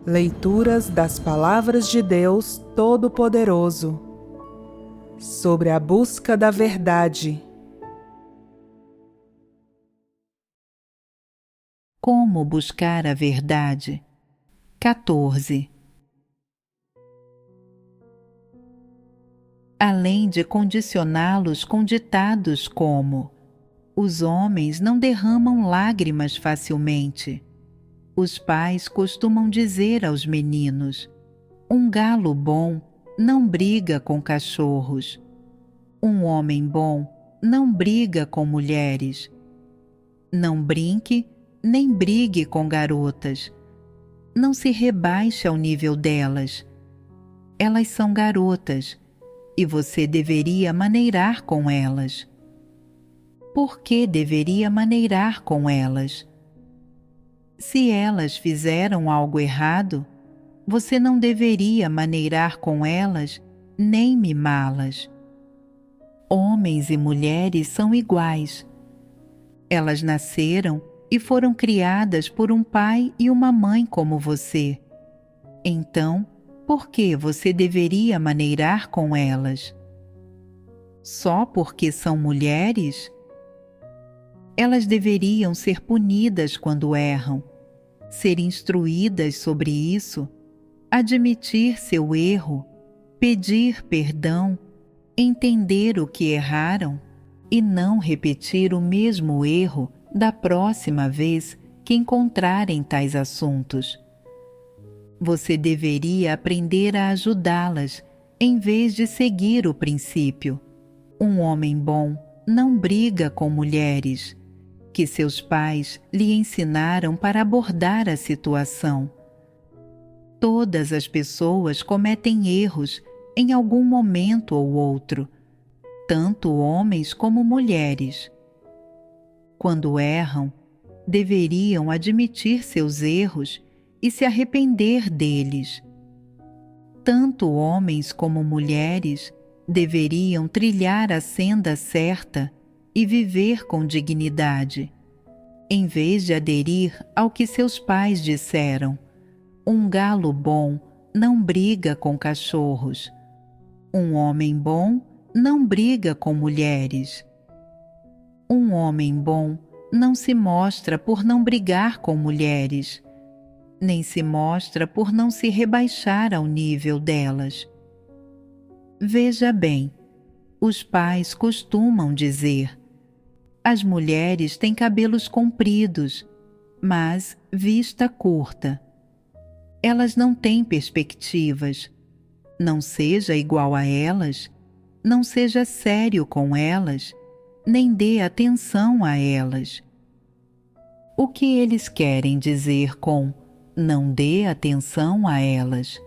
Leituras das Palavras de Deus Todo-Poderoso sobre a busca da verdade. Como buscar a verdade? 14. Além de condicioná-los com ditados como: os homens não derramam lágrimas facilmente. Os pais costumam dizer aos meninos: um galo bom não briga com cachorros. Um homem bom não briga com mulheres. Não brinque nem brigue com garotas. Não se rebaixe ao nível delas. Elas são garotas e você deveria maneirar com elas. Por que deveria maneirar com elas? Se elas fizeram algo errado, você não deveria maneirar com elas nem mimá-las. Homens e mulheres são iguais. Elas nasceram e foram criadas por um pai e uma mãe como você. Então, por que você deveria maneirar com elas? Só porque são mulheres? Elas deveriam ser punidas quando erram, ser instruídas sobre isso, admitir seu erro, pedir perdão, entender o que erraram e não repetir o mesmo erro da próxima vez que encontrarem tais assuntos. Você deveria aprender a ajudá-las em vez de seguir o princípio: um homem bom não briga com mulheres, que seus pais lhe ensinaram para abordar a situação. Todas as pessoas cometem erros em algum momento ou outro, tanto homens como mulheres. Quando erram, deveriam admitir seus erros e se arrepender deles. Tanto homens como mulheres deveriam trilhar a senda certa e viver com dignidade, em vez de aderir ao que seus pais disseram: um galo bom não briga com cachorros. Um homem bom não briga com mulheres. Um homem bom não se mostra por não brigar com mulheres, nem se mostra por não se rebaixar ao nível delas. Veja bem, os pais costumam dizer: as mulheres têm cabelos compridos, mas vista curta. Elas não têm perspectivas. Não seja igual a elas, não seja sério com elas, nem dê atenção a elas. O que eles querem dizer com não dê atenção a elas?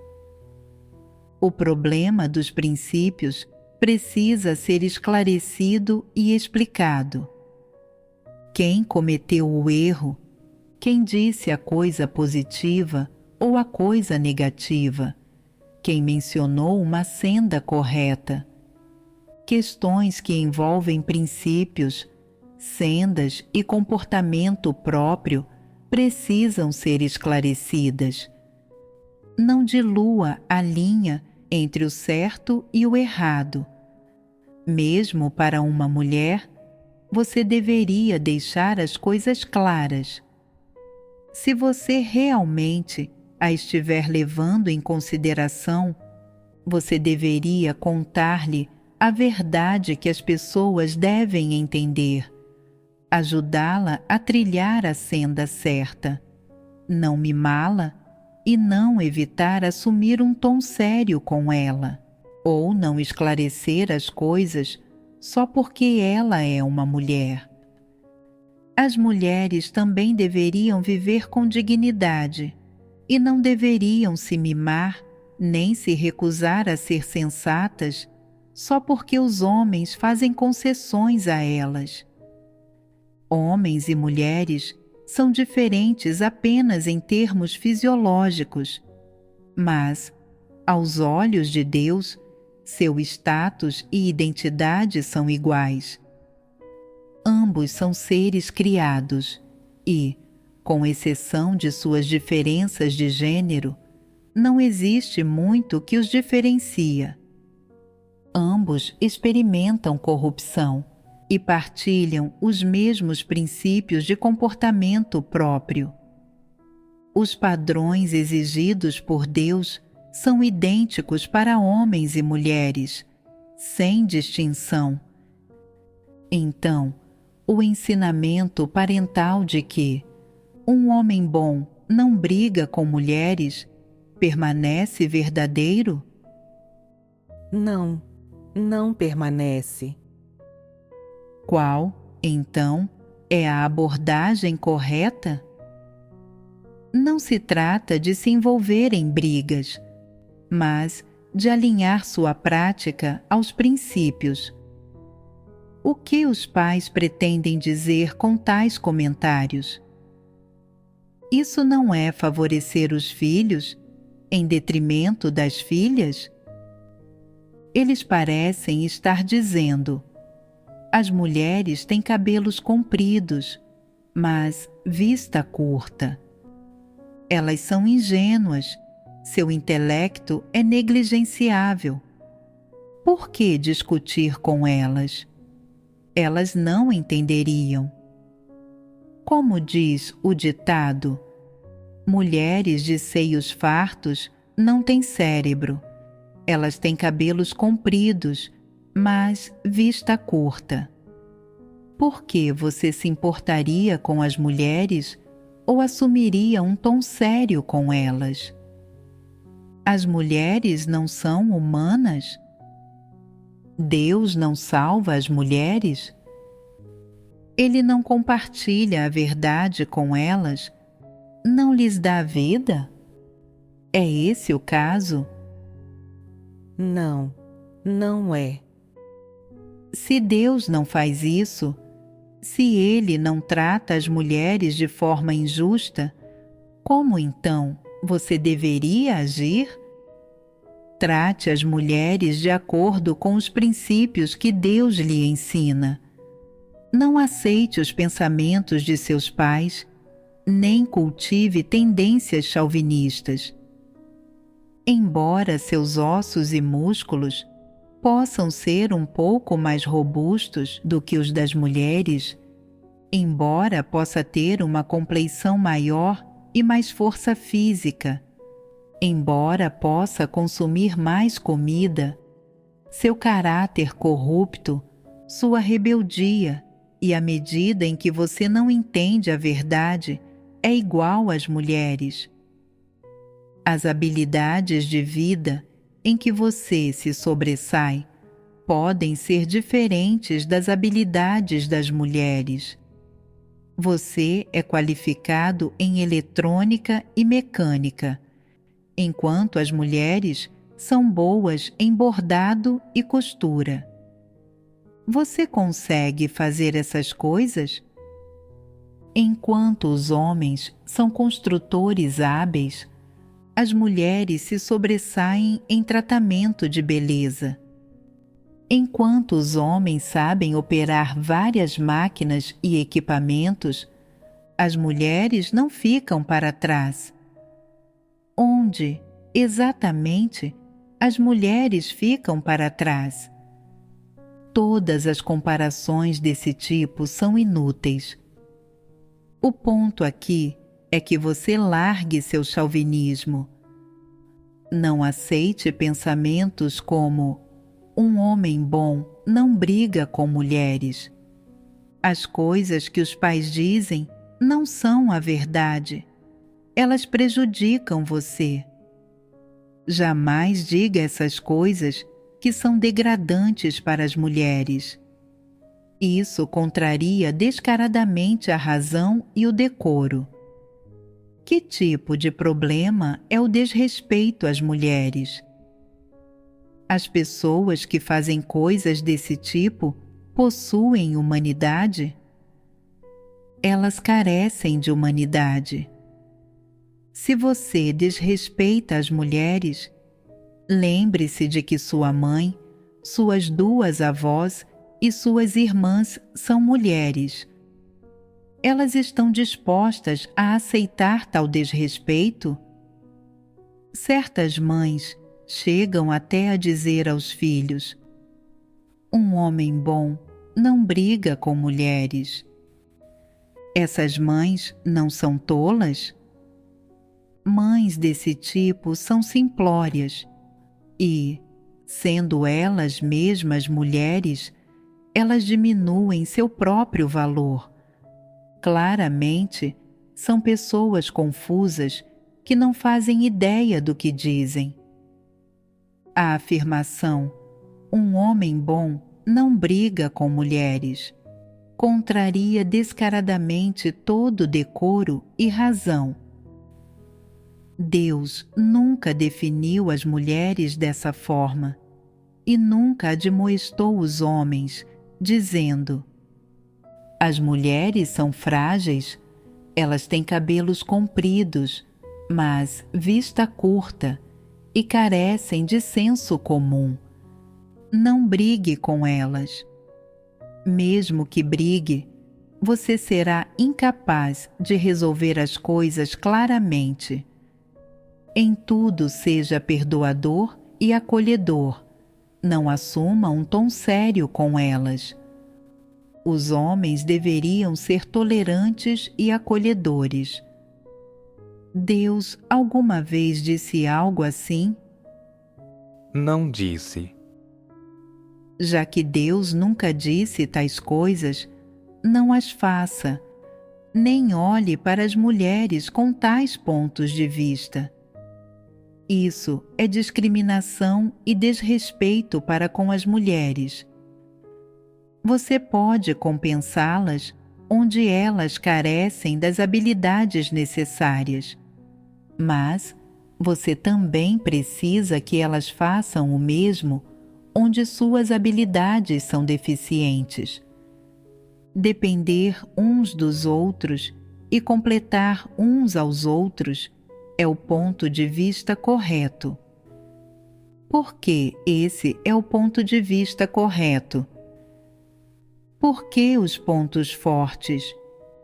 O problema dos princípios precisa ser esclarecido e explicado. Quem cometeu o erro, quem disse a coisa positiva ou a coisa negativa, quem mencionou uma senda correta. Questões que envolvem princípios, sendas e comportamento próprio precisam ser esclarecidas. Não dilua a linha entre o certo e o errado. Mesmo para uma mulher, você deveria deixar as coisas claras. Se você realmente a estiver levando em consideração, você deveria contar-lhe a verdade que as pessoas devem entender, ajudá-la a trilhar a senda certa, não mimá-la e não evitar assumir um tom sério com ela, ou não esclarecer as coisas só porque ela é uma mulher. As mulheres também deveriam viver com dignidade e não deveriam se mimar nem se recusar a ser sensatas só porque os homens fazem concessões a elas. Homens e mulheres são diferentes apenas em termos fisiológicos, mas, aos olhos de Deus, seu status e identidade são iguais. Ambos são seres criados e, com exceção de suas diferenças de gênero, não existe muito que os diferencia. Ambos experimentam corrupção e partilham os mesmos princípios de comportamento próprio. Os padrões exigidos por Deus são idênticos para homens e mulheres, sem distinção. Então, o ensinamento parental de que um homem bom não briga com mulheres permanece verdadeiro? Não, não permanece. Qual, então, é a abordagem correta? Não se trata de se envolver em brigas, mas de alinhar sua prática aos princípios. O que os pais pretendem dizer com tais comentários? Isso não é favorecer os filhos em detrimento das filhas? Eles parecem estar dizendo: as mulheres têm cabelos compridos, mas vista curta. Elas são ingênuas, seu intelecto é negligenciável. Por que discutir com elas? Elas não entenderiam. Como diz o ditado, mulheres de seios fartos não têm cérebro. Elas têm cabelos compridos, mas vista curta. Por que você se importaria com as mulheres ou assumiria um tom sério com elas? As mulheres não são humanas? Deus não salva as mulheres? Ele não compartilha a verdade com elas? Não lhes dá vida? É esse o caso? Não, não é. Se Deus não faz isso, se Ele não trata as mulheres de forma injusta, como então você deveria agir? Trate as mulheres de acordo com os princípios que Deus lhe ensina. Não aceite os pensamentos de seus pais, nem cultive tendências chauvinistas. Embora seus ossos e músculos possam ser um pouco mais robustos do que os das mulheres, embora possa ter uma compleição maior e mais força física, embora possa consumir mais comida, seu caráter corrupto, sua rebeldia e a medida em que você não entende a verdade é igual às mulheres. As habilidades de vida em que você se sobressai podem ser diferentes das habilidades das mulheres. Você é qualificado em eletrônica e mecânica, enquanto as mulheres são boas em bordado e costura. Você consegue fazer essas coisas? Enquanto os homens são construtores hábeis, as mulheres se sobressaem em tratamento de beleza. Enquanto os homens sabem operar várias máquinas e equipamentos, as mulheres não ficam para trás. Onde, exatamente, as mulheres ficam para trás? Todas as comparações desse tipo são inúteis. O ponto aqui é que você largue seu chauvinismo. Não aceite pensamentos como: um homem bom não briga com mulheres. As coisas que os pais dizem não são a verdade. Elas prejudicam você. Jamais diga essas coisas que são degradantes para as mulheres. Isso contraria descaradamente a razão e o decoro. Que tipo de problema é o desrespeito às mulheres? As pessoas que fazem coisas desse tipo possuem humanidade? Elas carecem de humanidade. Se você desrespeita as mulheres, lembre-se de que sua mãe, suas duas avós e suas irmãs são mulheres. Elas estão dispostas a aceitar tal desrespeito? Certas mães chegam até a dizer aos filhos: um homem bom não briga com mulheres. Essas mães não são tolas? Mães desse tipo são simplórias e, sendo elas mesmas mulheres, elas diminuem seu próprio valor. Claramente, são pessoas confusas que não fazem ideia do que dizem. A afirmação "um homem bom não briga com mulheres" contraria descaradamente todo decoro e razão. Deus nunca definiu as mulheres dessa forma e nunca admoestou os homens, dizendo: as mulheres são frágeis, elas têm cabelos compridos, mas vista curta, e carecem de senso comum. Não brigue com elas. Mesmo que brigue, você será incapaz de resolver as coisas claramente. Em tudo seja perdoador e acolhedor. Não assuma um tom sério com elas. Os homens deveriam ser tolerantes e acolhedores. Deus alguma vez disse algo assim? Não disse. Já que Deus nunca disse tais coisas, não as faça, nem olhe para as mulheres com tais pontos de vista. Isso é discriminação e desrespeito para com as mulheres. Você pode compensá-las onde elas carecem das habilidades necessárias, mas você também precisa que elas façam o mesmo onde suas habilidades são deficientes. Depender uns dos outros e completar uns aos outros é o ponto de vista correto. Por que esse é o ponto de vista correto? Porque os pontos fortes,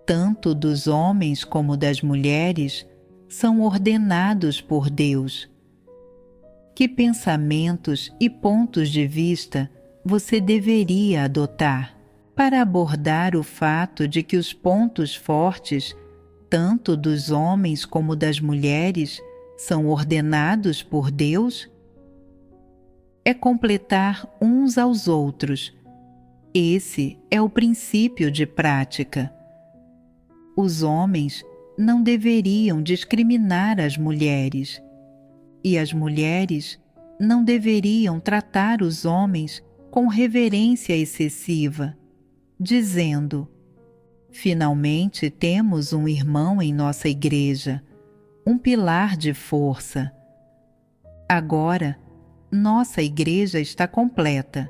tanto dos homens como das mulheres, são ordenados por Deus. Que pensamentos e pontos de vista você deveria adotar para abordar o fato de que os pontos fortes, tanto dos homens como das mulheres, são ordenados por Deus? É completar uns aos outros. Esse é o princípio de prática. Os homens não deveriam discriminar as mulheres, e as mulheres não deveriam tratar os homens com reverência excessiva, dizendo: finalmente temos um irmão em nossa igreja, um pilar de força. Agora, nossa igreja está completa.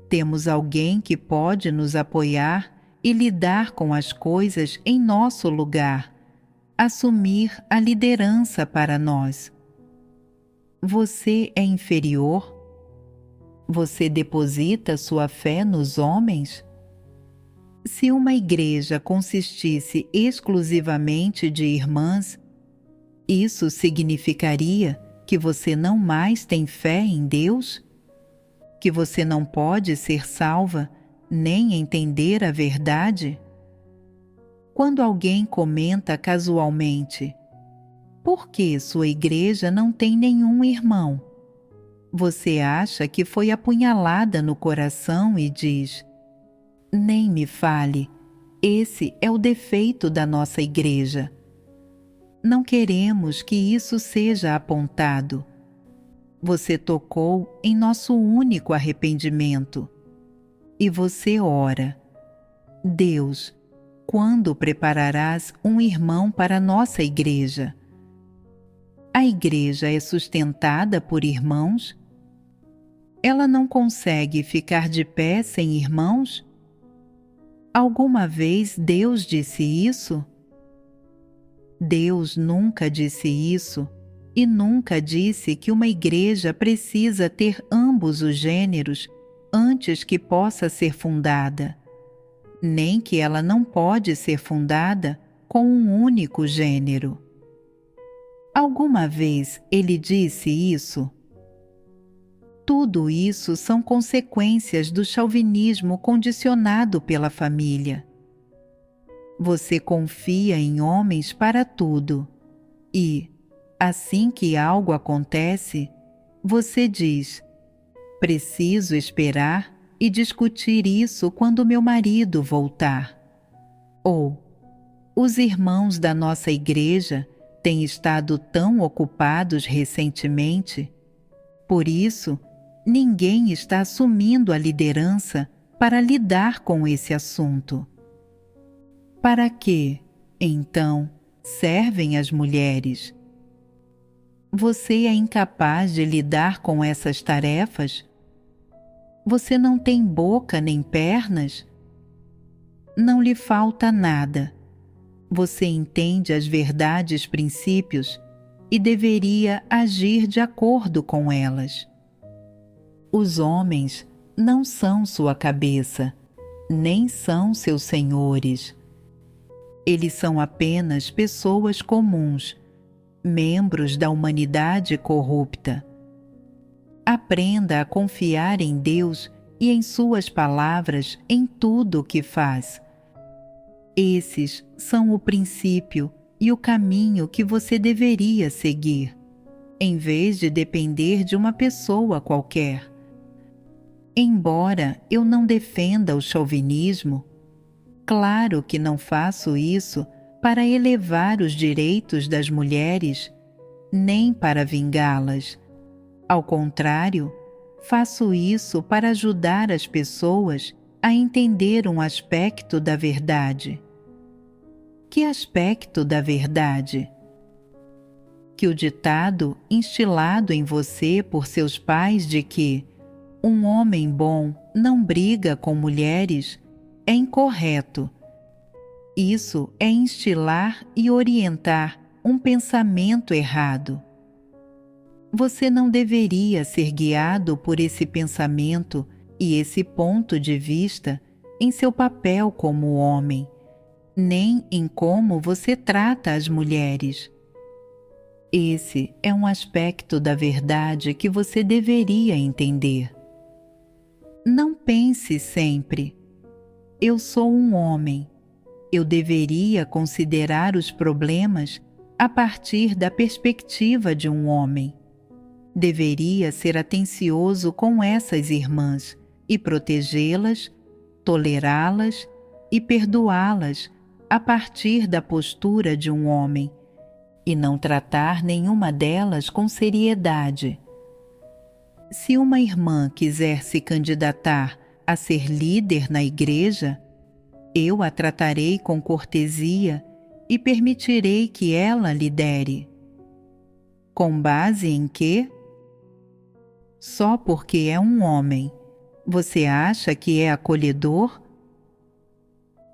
Temos alguém que pode nos apoiar e lidar com as coisas em nosso lugar, assumir a liderança para nós. Você é inferior? Você deposita sua fé nos homens? Se uma igreja consistisse exclusivamente de irmãs, isso significaria que você não mais tem fé em Deus? Que você não pode ser salva nem entender a verdade? Quando alguém comenta casualmente: por que sua igreja não tem nenhum irmão? Você acha que foi apunhalada no coração e diz: nem me fale, esse é o defeito da nossa igreja. Não queremos que isso seja apontado. Você tocou em nosso único arrependimento. E você ora: Deus, quando prepararás um irmão para nossa igreja? A igreja é sustentada por irmãos? Ela não consegue ficar de pé sem irmãos? Alguma vez Deus disse isso? Deus nunca disse isso e nunca disse que uma igreja precisa ter ambos os gêneros antes que possa ser fundada, nem que ela não pode ser fundada com um único gênero. Alguma vez ele disse isso? Tudo isso são consequências do chauvinismo condicionado pela família. Você confia em homens para tudo e, assim que algo acontece, você diz: preciso esperar e discutir isso quando meu marido voltar. Ou, os irmãos da nossa igreja têm estado tão ocupados recentemente, por isso, ninguém está assumindo a liderança para lidar com esse assunto. Para que, então, servem as mulheres? Você é incapaz de lidar com essas tarefas? Você não tem boca nem pernas? Não lhe falta nada. Você entende as verdades, princípios e deveria agir de acordo com elas. Os homens não são sua cabeça, nem são seus senhores. Eles são apenas pessoas comuns, membros da humanidade corrupta. Aprenda a confiar em Deus e em suas palavras em tudo o que faz. Esses são o princípio e o caminho que você deveria seguir, em vez de depender de uma pessoa qualquer. Embora eu não defenda o chauvinismo, claro que não faço isso para elevar os direitos das mulheres, nem para vingá-las. Ao contrário, faço isso para ajudar as pessoas a entender um aspecto da verdade. Que aspecto da verdade? Que o ditado instilado em você por seus pais de que um homem bom não briga com mulheres é incorreto. Isso é instilar e orientar um pensamento errado. Você não deveria ser guiado por esse pensamento e esse ponto de vista em seu papel como homem, nem em como você trata as mulheres. Esse é um aspecto da verdade que você deveria entender. Não pense sempre: eu sou um homem, eu deveria considerar os problemas a partir da perspectiva de um homem. Deveria ser atencioso com essas irmãs e protegê-las, tolerá-las e perdoá-las a partir da postura de um homem, e não tratar nenhuma delas com seriedade. Se uma irmã quiser se candidatar a ser líder na igreja, eu a tratarei com cortesia e permitirei que ela lidere. Com base em quê? Só porque é um homem, você acha que é acolhedor?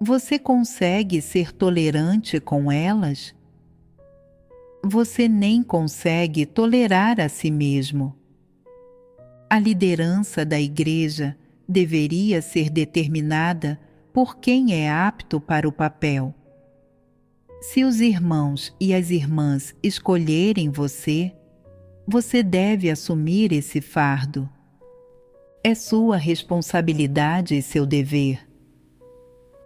Você consegue ser tolerante com elas? Você nem consegue tolerar a si mesmo. A liderança da igreja deveria ser determinada por quem é apto para o papel. Se os irmãos e as irmãs escolherem você, você deve assumir esse fardo. É sua responsabilidade e seu dever.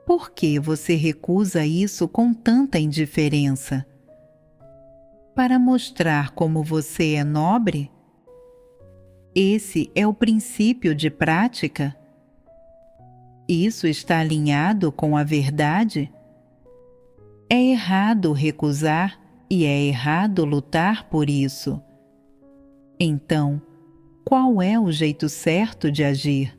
Por que você recusa isso com tanta indiferença? Para mostrar como você é nobre? Esse é o princípio de prática? Isso está alinhado com a verdade? É errado recusar e é errado lutar por isso. Então, qual é o jeito certo de agir?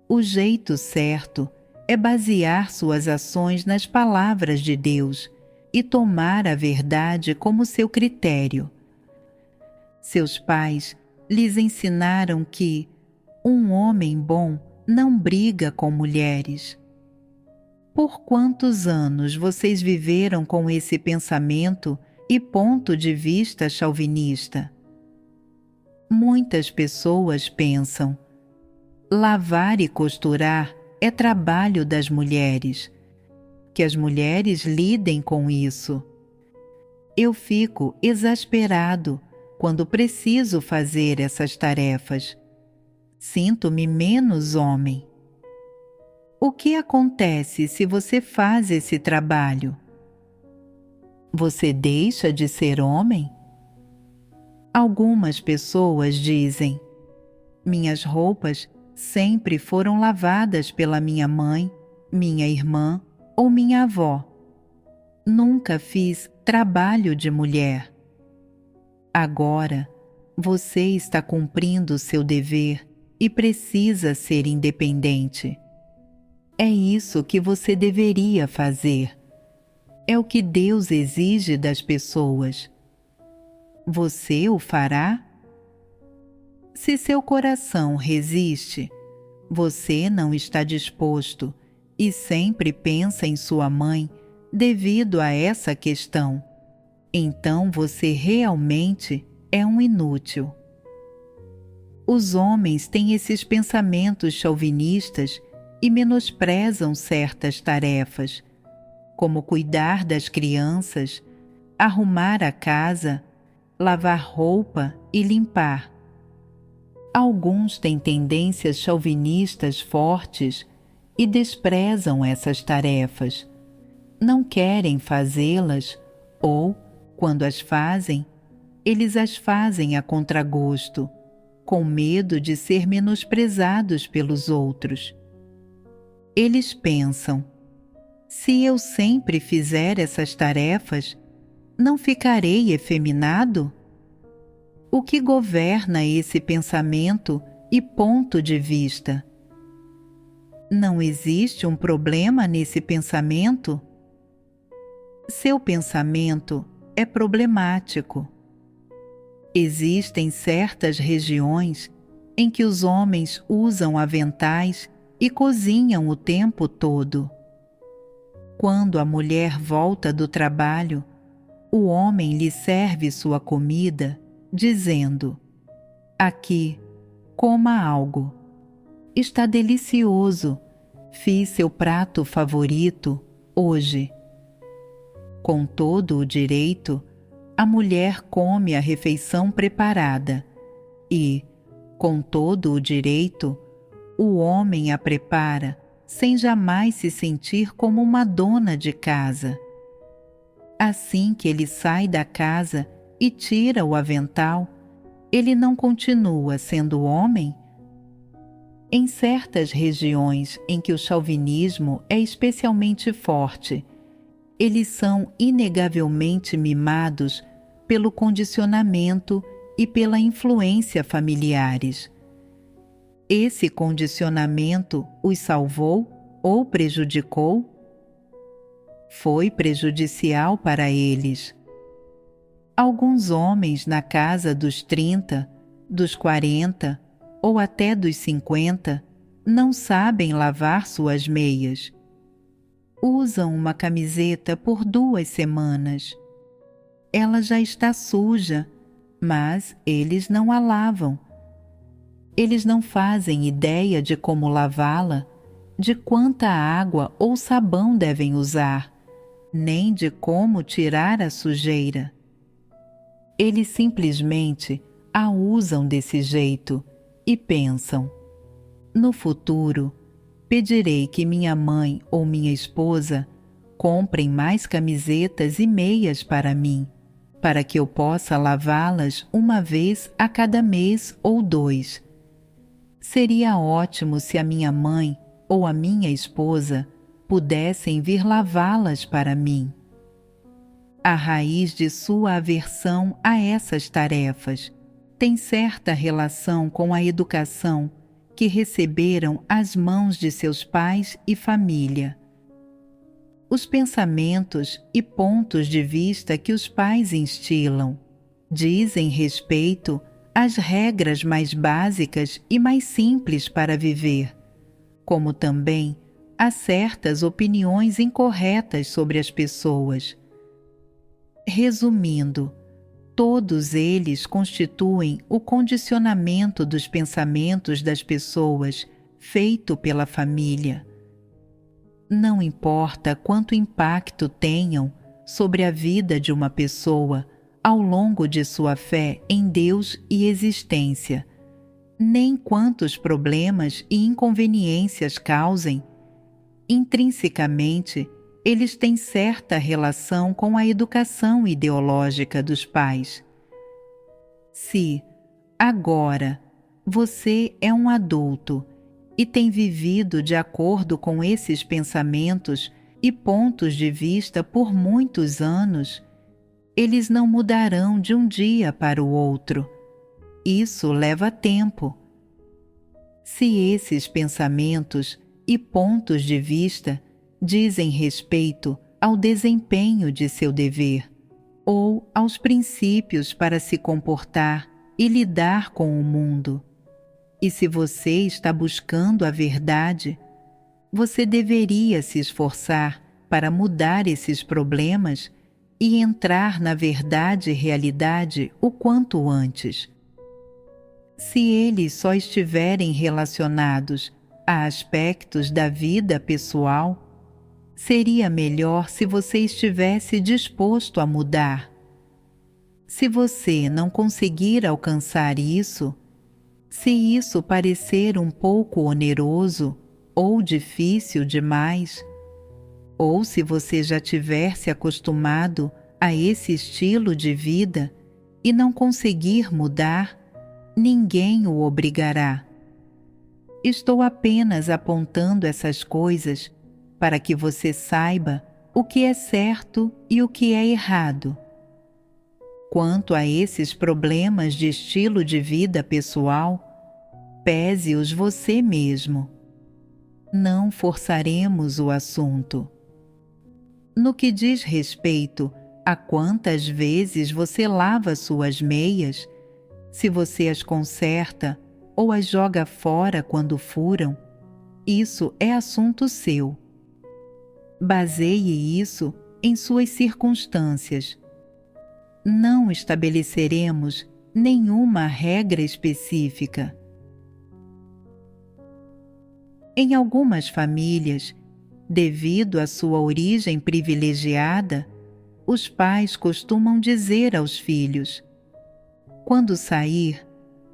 O jeito certo é basear suas ações nas palavras de Deus e tomar a verdade como seu critério. Seus pais lhes ensinaram que um homem bom não briga com mulheres. Por quantos anos vocês viveram com esse pensamento e ponto de vista chauvinista? Muitas pessoas pensam: lavar e costurar é trabalho das mulheres, que as mulheres lidem com isso. Eu fico exasperado quando preciso fazer essas tarefas. Sinto-me menos homem. O que acontece se você faz esse trabalho? Você deixa de ser homem? Algumas pessoas dizem: minhas roupas sempre foram lavadas pela minha mãe, minha irmã ou minha avó. Nunca fiz trabalho de mulher. Agora, você está cumprindo seu dever e precisa ser independente. É isso que você deveria fazer. É o que Deus exige das pessoas. Você o fará? Se seu coração resiste, você não está disposto e sempre pensa em sua mãe devido a essa questão, então você realmente é um inútil. Os homens têm esses pensamentos chauvinistas e menosprezam certas tarefas, como cuidar das crianças, arrumar a casa, lavar roupa e limpar. Alguns têm tendências chauvinistas fortes e desprezam essas tarefas. Não querem fazê-las ou, quando as fazem, eles as fazem a contragosto, com medo de ser menosprezados pelos outros. Eles pensam: se eu sempre fizer essas tarefas, não ficarei efeminado? O que governa esse pensamento e ponto de vista? Não existe um problema nesse pensamento? Seu pensamento é problemático. Existem certas regiões em que os homens usam aventais e cozinham o tempo todo. Quando a mulher volta do trabalho, o homem lhe serve sua comida, dizendo: aqui, coma algo. Está delicioso. Fiz seu prato favorito hoje. Com todo o direito, a mulher come a refeição preparada e, com todo o direito, o homem a prepara sem jamais se sentir como uma dona de casa. Assim que ele sai da casa e tira o avental, ele não continua sendo homem? Em certas regiões em que o chauvinismo é especialmente forte, eles são inegavelmente mimados pelo condicionamento e pela influência familiares. Esse condicionamento os salvou ou prejudicou? Foi prejudicial para eles. Alguns homens na casa dos 30, dos 40 ou até dos 50 não sabem lavar suas meias. Usam uma camiseta por 2 semanas. Ela já está suja, mas eles não a lavam. Eles não fazem ideia de como lavá-la, de quanta água ou sabão devem usar, nem de como tirar a sujeira. Eles simplesmente a usam desse jeito e pensam: no futuro, pedirei que minha mãe ou minha esposa comprem mais camisetas e meias para mim, para que eu possa lavá-las uma vez a cada mês ou 2. Seria ótimo se a minha mãe ou a minha esposa pudessem vir lavá-las para mim. A raiz de sua aversão a essas tarefas tem certa relação com a educação que receberam às mãos de seus pais e família. Os pensamentos e pontos de vista que os pais instilam dizem respeito às regras mais básicas e mais simples para viver, como também a certas opiniões incorretas sobre as pessoas. Resumindo, todos eles constituem o condicionamento dos pensamentos das pessoas feito pela família. Não importa quanto impacto tenham sobre a vida de uma pessoa ao longo de sua fé em Deus e existência, nem quantos problemas e inconveniências causem. Intrinsecamente, eles têm certa relação com a educação ideológica dos pais. Se, agora, você é um adulto e tem vivido de acordo com esses pensamentos e pontos de vista por muitos anos, eles não mudarão de um dia para o outro. Isso leva tempo. Se esses pensamentos e pontos de vista dizem respeito ao desempenho de seu dever ou aos princípios para se comportar e lidar com o mundo, e se você está buscando a verdade, você deveria se esforçar para mudar esses problemas e entrar na verdade e realidade o quanto antes. Se eles só estiverem relacionados a aspectos da vida pessoal, seria melhor se você estivesse disposto a mudar. Se você não conseguir alcançar isso, se isso parecer um pouco oneroso ou difícil demais, ou se você já tiver se acostumado a esse estilo de vida e não conseguir mudar, ninguém o obrigará. Estou apenas apontando essas coisas para que você saiba o que é certo e o que é errado. Quanto a esses problemas de estilo de vida pessoal, pese-os você mesmo. Não forçaremos o assunto. No que diz respeito a quantas vezes você lava suas meias, se você as conserta ou as joga fora quando furam, isso é assunto seu. Baseie isso em suas circunstâncias. Não estabeleceremos nenhuma regra específica. Em algumas famílias, devido à sua origem privilegiada, os pais costumam dizer aos filhos: quando sair,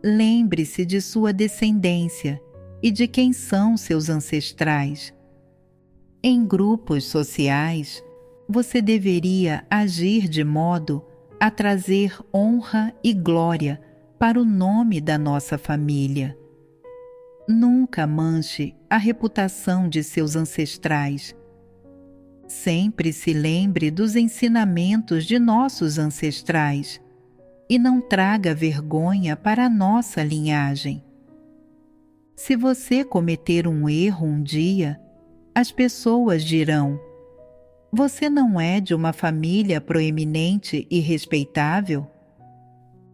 lembre-se de sua descendência e de quem são seus ancestrais. Em grupos sociais, você deveria agir de modo a trazer honra e glória para o nome da nossa família. Nunca manche a reputação de seus ancestrais. Sempre se lembre dos ensinamentos de nossos ancestrais e não traga vergonha para a nossa linhagem. Se você cometer um erro um dia, as pessoas dirão: você não é de uma família proeminente e respeitável?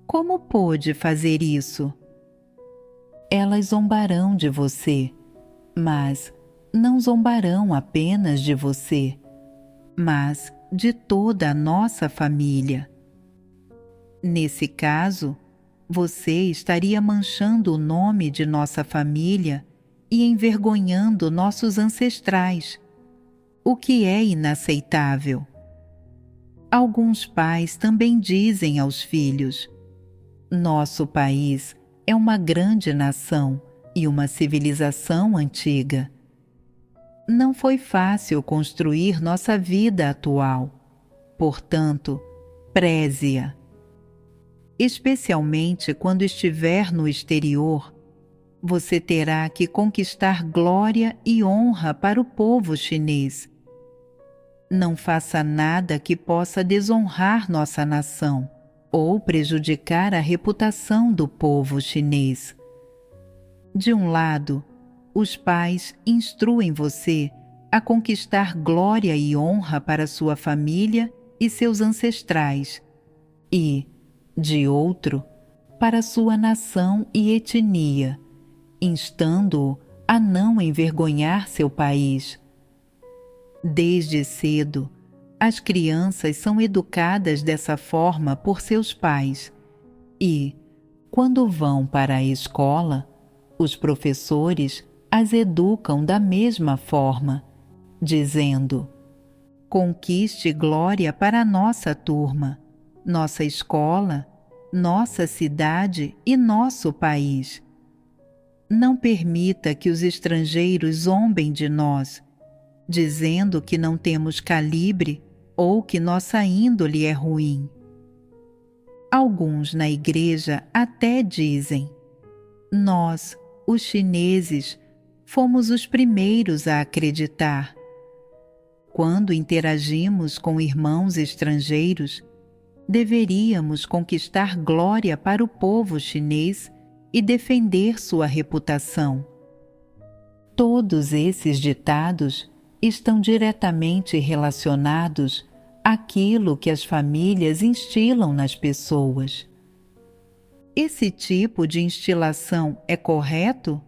Como pôde fazer isso? Elas zombarão de você, mas não zombarão apenas de você, mas de toda a nossa família. Nesse caso, você estaria manchando o nome de nossa família e envergonhando nossos ancestrais, o que é inaceitável. Alguns pais também dizem aos filhos: nosso país é uma grande nação e uma civilização antiga. Não foi fácil construir nossa vida atual, portanto, preze-a. Especialmente quando estiver no exterior, você terá que conquistar glória e honra para o povo chinês. Não faça nada que possa desonrar nossa nação ou prejudicar a reputação do povo chinês. De um lado, os pais instruem você a conquistar glória e honra para sua família e seus ancestrais, e, de outro, para sua nação e etnia, instando-o a não envergonhar seu país. Desde cedo, as crianças são educadas dessa forma por seus pais e, quando vão para a escola, os professores as educam da mesma forma, dizendo: Conquiste glória para a nossa turma, nossa escola, nossa cidade e nosso país. Não permita que os estrangeiros zombem de nós, dizendo que não temos calibre ou que nossa índole é ruim. Alguns na igreja até dizem: nós, os chineses, fomos os primeiros a acreditar. Quando interagimos com irmãos estrangeiros, deveríamos conquistar glória para o povo chinês e defender sua reputação. Todos esses ditados estão diretamente relacionados àquilo que as famílias instilam nas pessoas. Esse tipo de instilação é correto?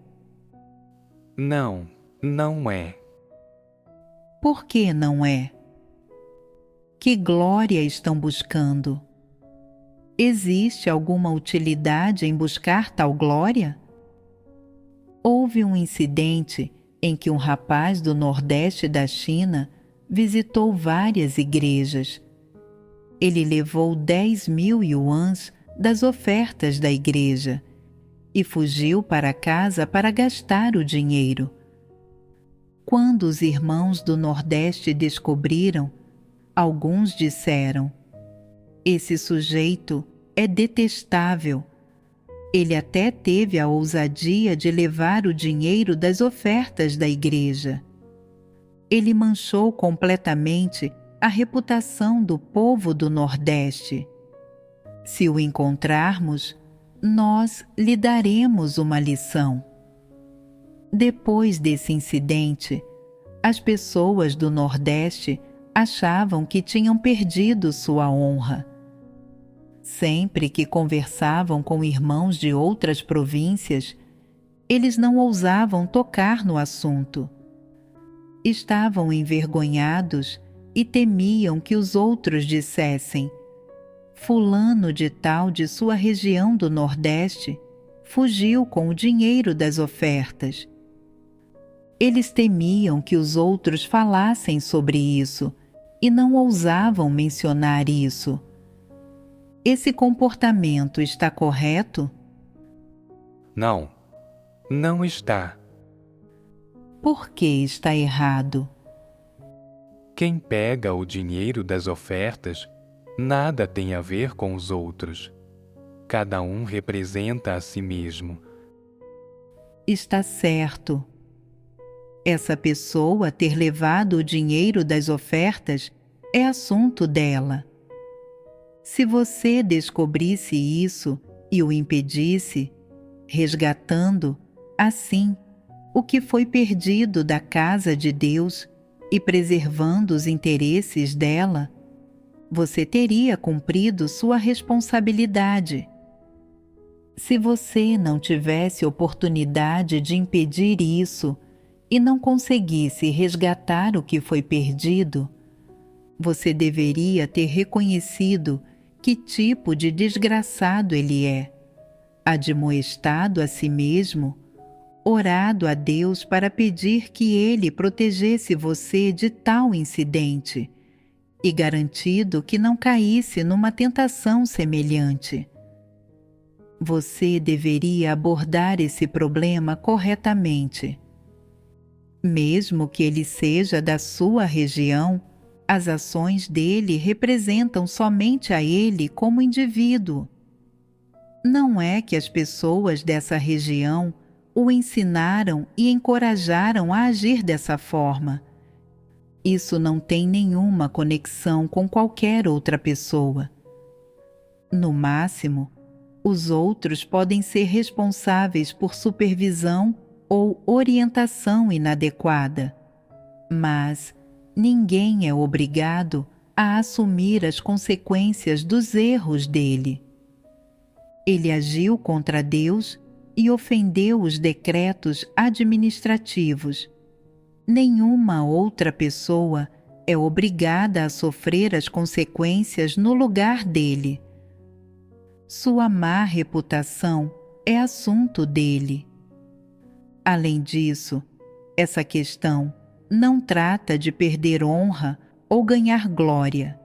Não, não é. Por que não é? Que glória estão buscando? Existe alguma utilidade em buscar tal glória? Houve um incidente em que um rapaz do Nordeste da China visitou várias igrejas. Ele levou 10.000 yuans das ofertas da igreja e fugiu para casa para gastar o dinheiro. Quando os irmãos do Nordeste descobriram, alguns disseram: esse sujeito é detestável. Ele até teve a ousadia de levar o dinheiro das ofertas da igreja. Ele manchou completamente a reputação do povo do Nordeste. Se o encontrarmos, nós lhe daremos uma lição. Depois desse incidente, as pessoas do Nordeste achavam que tinham perdido sua honra. Sempre que conversavam com irmãos de outras províncias, eles não ousavam tocar no assunto. Estavam envergonhados e temiam que os outros dissessem: fulano de tal de sua região do Nordeste fugiu com o dinheiro das ofertas. Eles temiam que os outros falassem sobre isso e não ousavam mencionar isso. Esse comportamento está correto? Não, não está. Por que está errado? Quem pega o dinheiro das ofertas nada tem a ver com os outros. Cada um representa a si mesmo. Está certo. Essa pessoa ter levado o dinheiro das ofertas é assunto dela. Se você descobrisse isso e o impedisse, resgatando, assim, o que foi perdido da casa de Deus e preservando os interesses dela, você teria cumprido sua responsabilidade. Se você não tivesse oportunidade de impedir isso e não conseguisse resgatar o que foi perdido, você deveria ter reconhecido que tipo de desgraçado ele é, admoestado a si mesmo, orado a Deus para pedir que Ele protegesse você de tal incidente e garantido que não caísse numa tentação semelhante. Você deveria abordar esse problema corretamente. Mesmo que ele seja da sua região, as ações dele representam somente a ele como indivíduo. Não é que as pessoas dessa região o ensinaram e encorajaram a agir dessa forma. Isso não tem nenhuma conexão com qualquer outra pessoa. No máximo, os outros podem ser responsáveis por supervisão ou orientação inadequada, mas ninguém é obrigado a assumir as consequências dos erros dele. Ele agiu contra Deus e ofendeu os decretos administrativos. Nenhuma outra pessoa é obrigada a sofrer as consequências no lugar dele. Sua má reputação é assunto dele. Além disso, essa questão não trata de perder honra ou ganhar glória.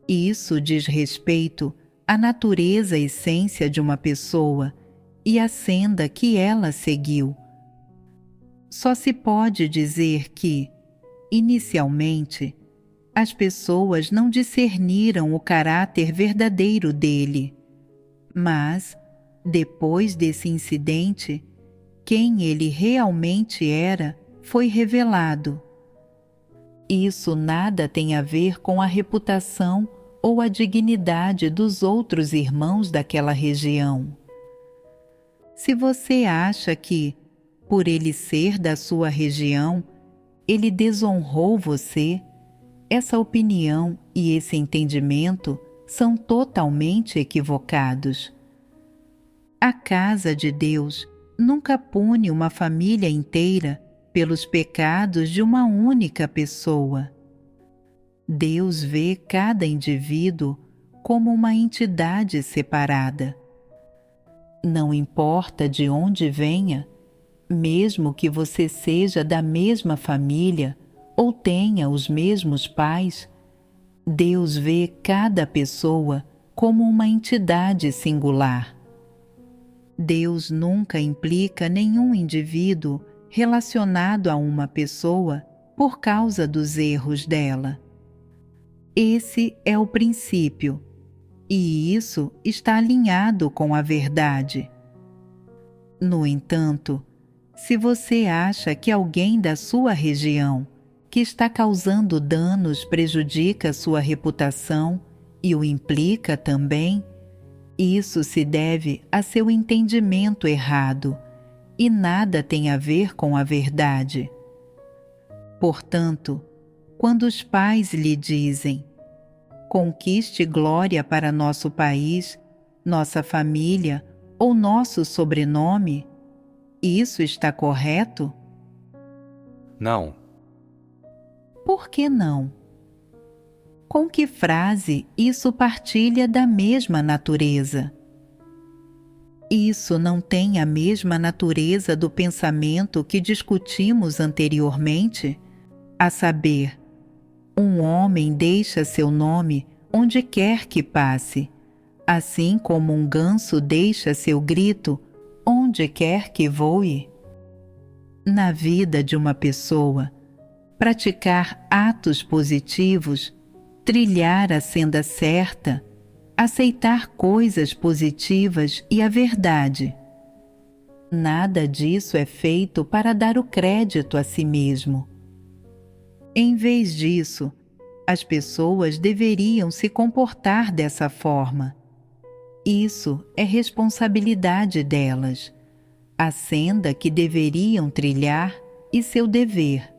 Isso diz respeito à natureza e essência de uma pessoa e à senda que ela seguiu. Só se pode dizer que, inicialmente, as pessoas não discerniram o caráter verdadeiro dele, mas, depois desse incidente, quem ele realmente era foi revelado. Isso nada tem a ver com a reputação ou a dignidade dos outros irmãos daquela região. Se você acha que, por ele ser da sua região, ele desonrou você, essa opinião e esse entendimento são totalmente equivocados. A casa de Deus nunca pune uma família inteira pelos pecados de uma única pessoa. Deus vê cada indivíduo como uma entidade separada. Não importa de onde venha, mesmo que você seja da mesma família ou tenha os mesmos pais, Deus vê cada pessoa como uma entidade singular. Deus nunca implica nenhum indivíduo relacionado a uma pessoa por causa dos erros dela. Esse é o princípio, e isso está alinhado com a verdade. No entanto, se você acha que alguém da sua região que está causando danos prejudica sua reputação e o implica também, isso se deve a seu entendimento errado e nada tem a ver com a verdade. Portanto, quando os pais lhe dizem: conquiste glória para nosso país, nossa família ou nosso sobrenome, isso está correto? Não. Por que não? Com que frase isso partilha da mesma natureza? Isso não tem a mesma natureza do pensamento que discutimos anteriormente? A saber, um homem deixa seu nome onde quer que passe, assim como um ganso deixa seu grito onde quer que voe. Na vida de uma pessoa, praticar atos positivos, trilhar a senda certa, aceitar coisas positivas e a verdade. Nada disso é feito para dar o crédito a si mesmo. Em vez disso, as pessoas deveriam se comportar dessa forma. Isso é responsabilidade delas, a senda que deveriam trilhar e seu dever.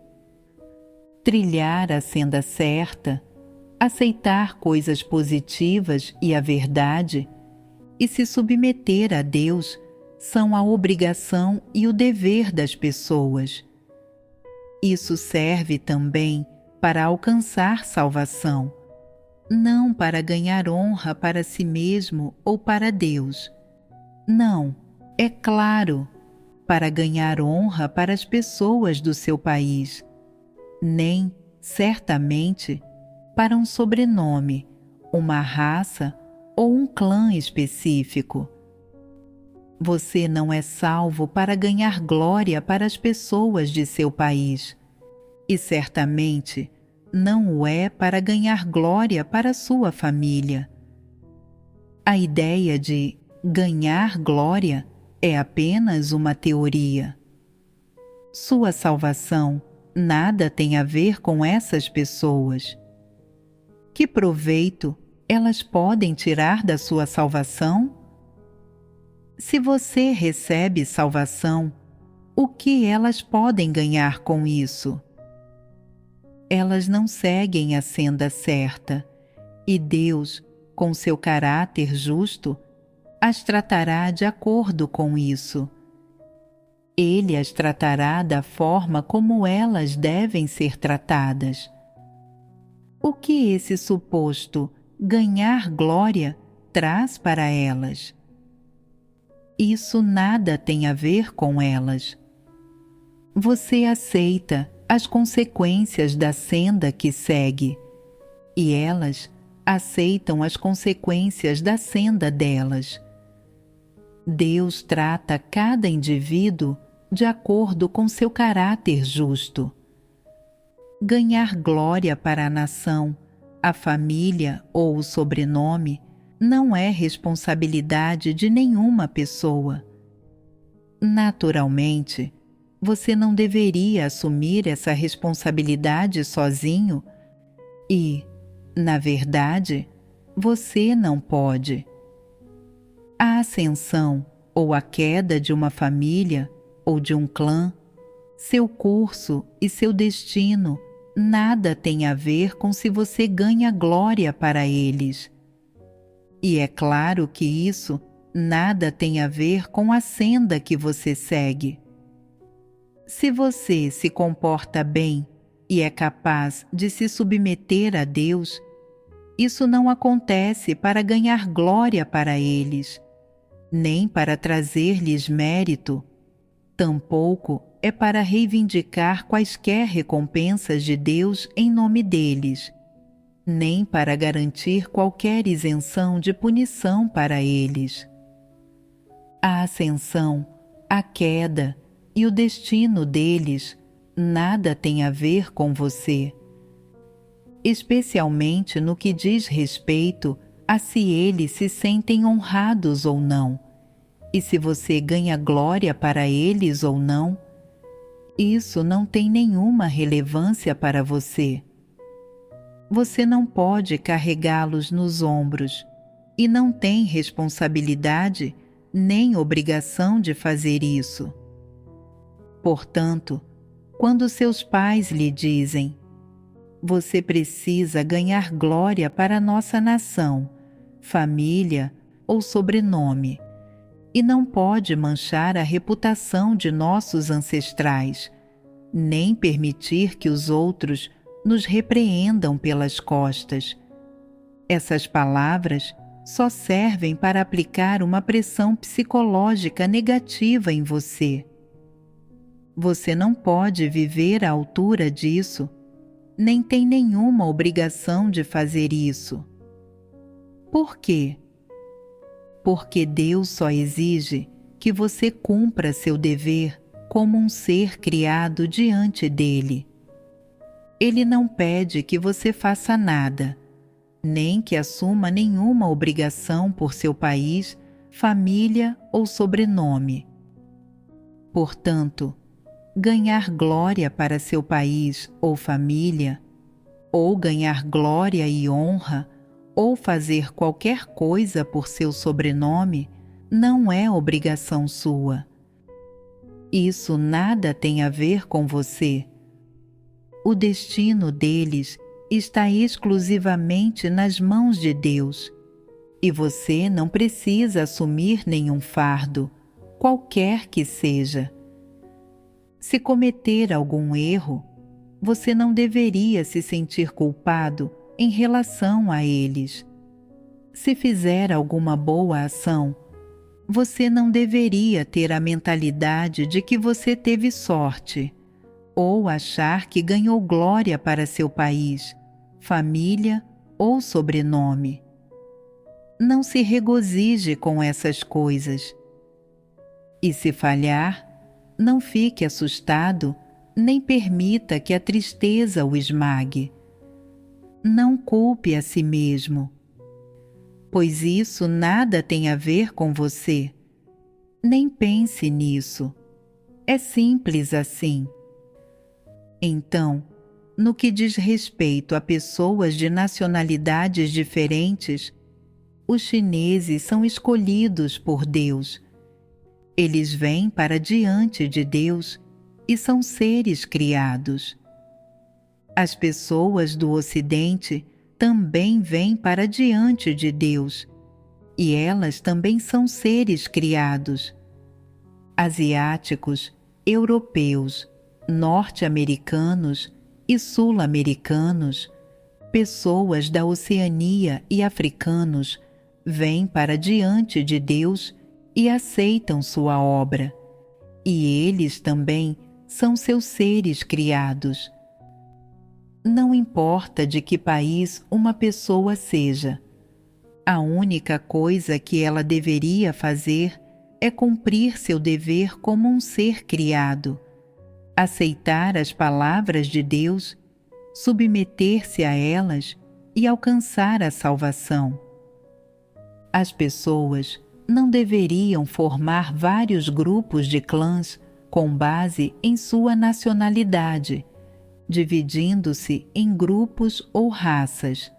Trilhar a senda certa, aceitar coisas positivas e a verdade, e se submeter a Deus são a obrigação e o dever das pessoas. Isso serve também para alcançar salvação, não para ganhar honra para si mesmo ou para Deus. Não, é claro, para ganhar honra para as pessoas do seu país, nem, certamente, para um sobrenome, uma raça ou um clã específico. Você não é salvo para ganhar glória para as pessoas de seu país, e certamente não o é para ganhar glória para sua família. A ideia de ganhar glória é apenas uma teoria. Sua salvação nada tem a ver com essas pessoas. Que proveito elas podem tirar da sua salvação? Se você recebe salvação, o que elas podem ganhar com isso? Elas não seguem a senda certa, e Deus, com seu caráter justo, as tratará de acordo com isso. Ele as tratará da forma como elas devem ser tratadas. O que esse suposto ganhar glória traz para elas? Isso nada tem a ver com elas. Você aceita, as consequências da senda que segue, e elas aceitam as consequências da senda delas. Deus trata cada indivíduo de acordo com seu caráter justo. Ganhar glória para a nação, a família ou o sobrenome não é responsabilidade de nenhuma pessoa. Naturalmente, você não deveria assumir essa responsabilidade sozinho e, na verdade, você não pode. A ascensão ou a queda de uma família ou de um clã, seu curso e seu destino nada tem a ver com se você ganha glória para eles. E é claro que isso nada tem a ver com a senda que você segue. Se você se comporta bem e é capaz de se submeter a Deus, isso não acontece para ganhar glória para eles, nem para trazer-lhes mérito, tampouco é para reivindicar quaisquer recompensas de Deus em nome deles, nem para garantir qualquer isenção de punição para eles. A ascensão, a queda e o destino deles nada tem a ver com você, especialmente no que diz respeito a se eles se sentem honrados ou não, e se você ganha glória para eles ou não. Isso não tem nenhuma relevância para você. Você não pode carregá-los nos ombros e não tem responsabilidade nem obrigação de fazer isso. Portanto, quando seus pais lhe dizem: "Você precisa ganhar glória para a nossa nação, família ou sobrenome, e não pode manchar a reputação de nossos ancestrais, nem permitir que os outros nos repreendam pelas costas." Essas palavras só servem para aplicar uma pressão psicológica negativa em você. Você não pode viver à altura disso, nem tem nenhuma obrigação de fazer isso. Por quê? Porque Deus só exige que você cumpra seu dever como um ser criado diante dele. Ele não pede que você faça nada, nem que assuma nenhuma obrigação por seu país, família ou sobrenome. Portanto, ganhar glória para seu país ou família, ou ganhar glória e honra, ou fazer qualquer coisa por seu sobrenome, não é obrigação sua. Isso nada tem a ver com você. O destino deles está exclusivamente nas mãos de Deus, e você não precisa assumir nenhum fardo, qualquer que seja. Se cometer algum erro, você não deveria se sentir culpado em relação a eles. Se fizer alguma boa ação, você não deveria ter a mentalidade de que você teve sorte, ou achar que ganhou glória para seu país, família ou sobrenome. Não se regozije com essas coisas. E se falhar, não fique assustado, nem permita que a tristeza o esmague. Não culpe a si mesmo, pois isso nada tem a ver com você. Nem pense nisso. É simples assim. Então, no que diz respeito a pessoas de nacionalidades diferentes, os chineses são escolhidos por Deus. Eles vêm para diante de Deus e são seres criados. As pessoas do Ocidente também vêm para diante de Deus, e elas também são seres criados. Asiáticos, europeus, norte-americanos e sul-americanos, pessoas da Oceania e africanos vêm para diante de Deus e aceitam sua obra, e eles também são seus seres criados. Não importa de que país uma pessoa seja, a única coisa que ela deveria fazer é cumprir seu dever como um ser criado, aceitar as palavras de Deus, submeter-se a elas e alcançar a salvação. As pessoas não deveriam formar vários grupos de clãs com base em sua nacionalidade, dividindo-se em grupos ou raças.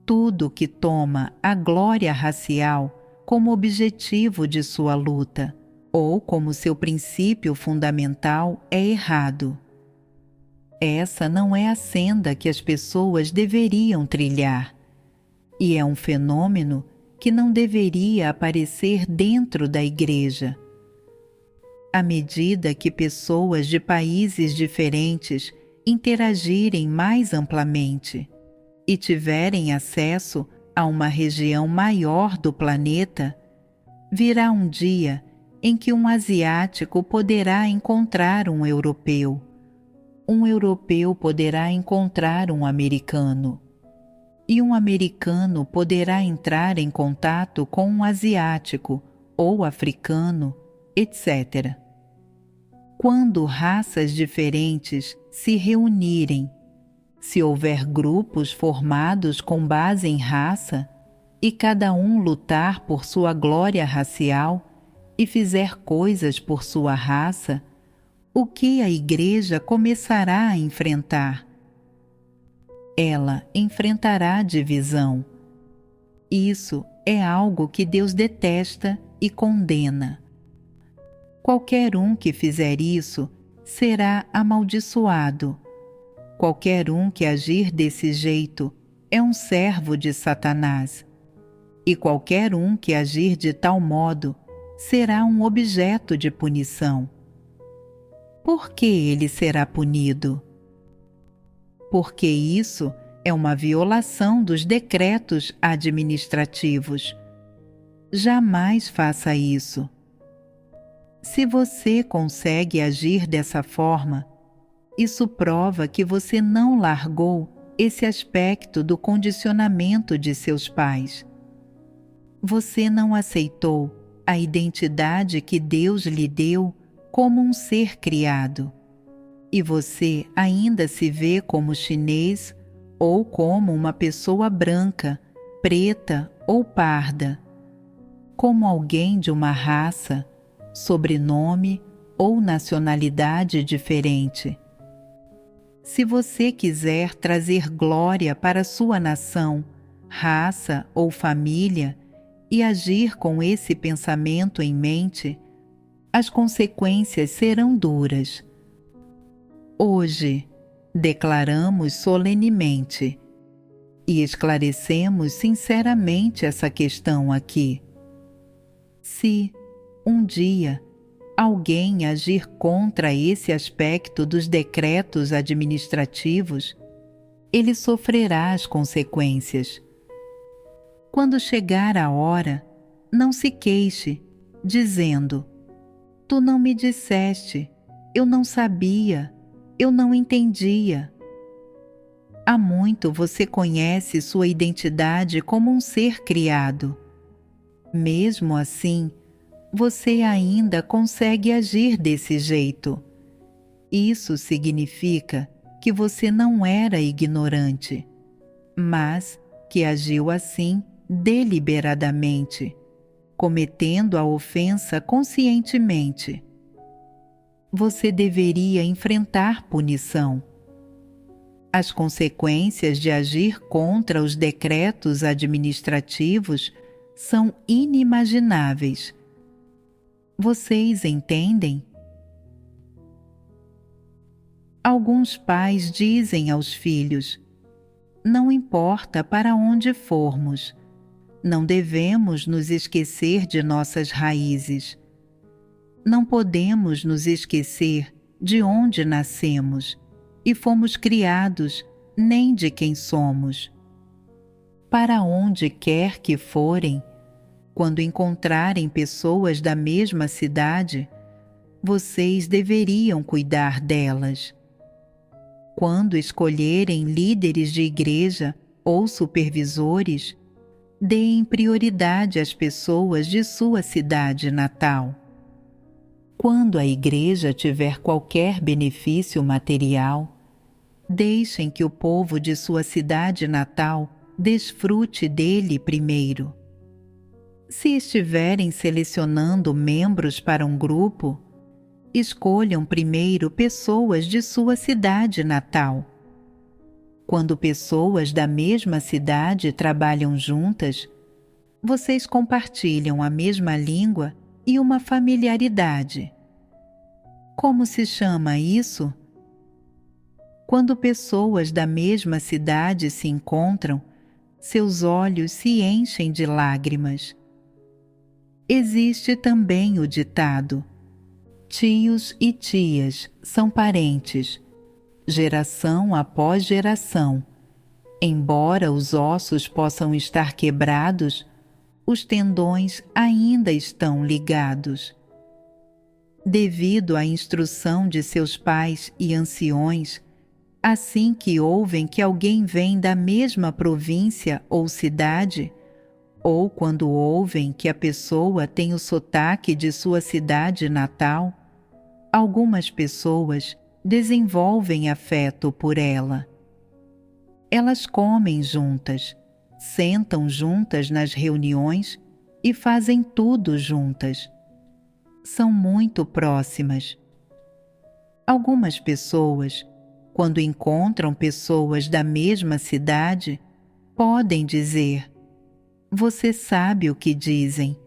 Tudo que toma a glória racial como objetivo de sua luta ou como seu princípio fundamental é errado. Essa não é a senda que as pessoas deveriam trilhar, e é um fenômeno que não deveria aparecer dentro da Igreja. À medida que pessoas de países diferentes interagirem mais amplamente e tiverem acesso a uma região maior do planeta, virá um dia em que um asiático poderá encontrar um europeu poderá encontrar um americano, e um americano poderá entrar em contato com um asiático ou africano, etc. Quando raças diferentes se reunirem, se houver grupos formados com base em raça, e cada um lutar por sua glória racial e fizer coisas por sua raça, o que a Igreja começará a enfrentar? Ela enfrentará divisão. Isso é algo que Deus detesta e condena. Qualquer um que fizer isso será amaldiçoado. Qualquer um que agir desse jeito é um servo de Satanás. E qualquer um que agir de tal modo será um objeto de punição. Por que ele será punido? Porque isso é uma violação dos decretos administrativos. Jamais faça isso. Se você consegue agir dessa forma, isso prova que você não largou esse aspecto do condicionamento de seus pais. Você não aceitou a identidade que Deus lhe deu como um ser criado, e você ainda se vê como chinês ou como uma pessoa branca, preta ou parda, como alguém de uma raça, sobrenome ou nacionalidade diferente. Se você quiser trazer glória para sua nação, raça ou família e agir com esse pensamento em mente, as consequências serão duras. Hoje, declaramos solenemente e esclarecemos sinceramente essa questão aqui. Se, um dia, alguém agir contra esse aspecto dos decretos administrativos, ele sofrerá as consequências. Quando chegar a hora, não se queixe, dizendo: "Tu não me disseste, eu não sabia, eu não entendia." Há muito você conhece sua identidade como um ser criado. Mesmo assim, você ainda consegue agir desse jeito. Isso significa que você não era ignorante, mas que agiu assim deliberadamente, cometendo a ofensa conscientemente. Você deveria enfrentar punição. As consequências de agir contra os decretos administrativos são inimagináveis. Vocês entendem? Alguns pais dizem aos filhos: "Não importa para onde formos, não devemos nos esquecer de nossas raízes. Não podemos nos esquecer de onde nascemos e fomos criados, nem de quem somos. Para onde quer que forem, quando encontrarem pessoas da mesma cidade, vocês deveriam cuidar delas. Quando escolherem líderes de igreja ou supervisores, deem prioridade às pessoas de sua cidade natal. Quando a igreja tiver qualquer benefício material, deixem que o povo de sua cidade natal desfrute dele primeiro. Se estiverem selecionando membros para um grupo, escolham primeiro pessoas de sua cidade natal. Quando pessoas da mesma cidade trabalham juntas, vocês compartilham a mesma língua e uma familiaridade. Como se chama isso? Quando pessoas da mesma cidade se encontram, seus olhos se enchem de lágrimas. Existe também o ditado: tios e tias são parentes, geração após geração. Embora os ossos possam estar quebrados, os tendões ainda estão ligados. Devido à instrução de seus pais e anciões, assim que ouvem que alguém vem da mesma província ou cidade, ou quando ouvem que a pessoa tem o sotaque de sua cidade natal, algumas pessoas desenvolvem afeto por ela. Elas comem juntas, sentam juntas nas reuniões e fazem tudo juntas. São muito próximas. Algumas pessoas, quando encontram pessoas da mesma cidade, podem dizer: "Você sabe o que dizem."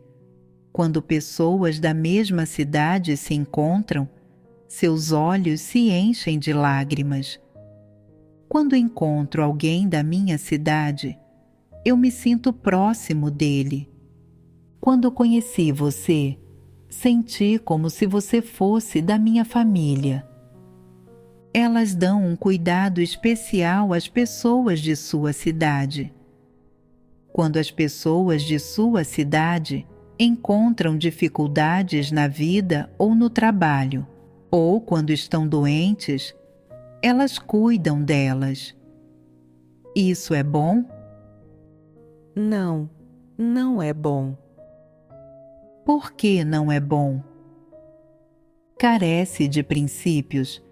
Quando pessoas da mesma cidade se encontram, seus olhos se enchem de lágrimas. Quando encontro alguém da minha cidade, eu me sinto próximo dele. Quando conheci você, senti como se você fosse da minha família. Elas dão um cuidado especial às pessoas de sua cidade. Quando as pessoas de sua cidade encontram dificuldades na vida ou no trabalho, ou quando estão doentes, elas cuidam delas. Isso é bom? Não, não é bom. Por que não é bom? Carece de princípios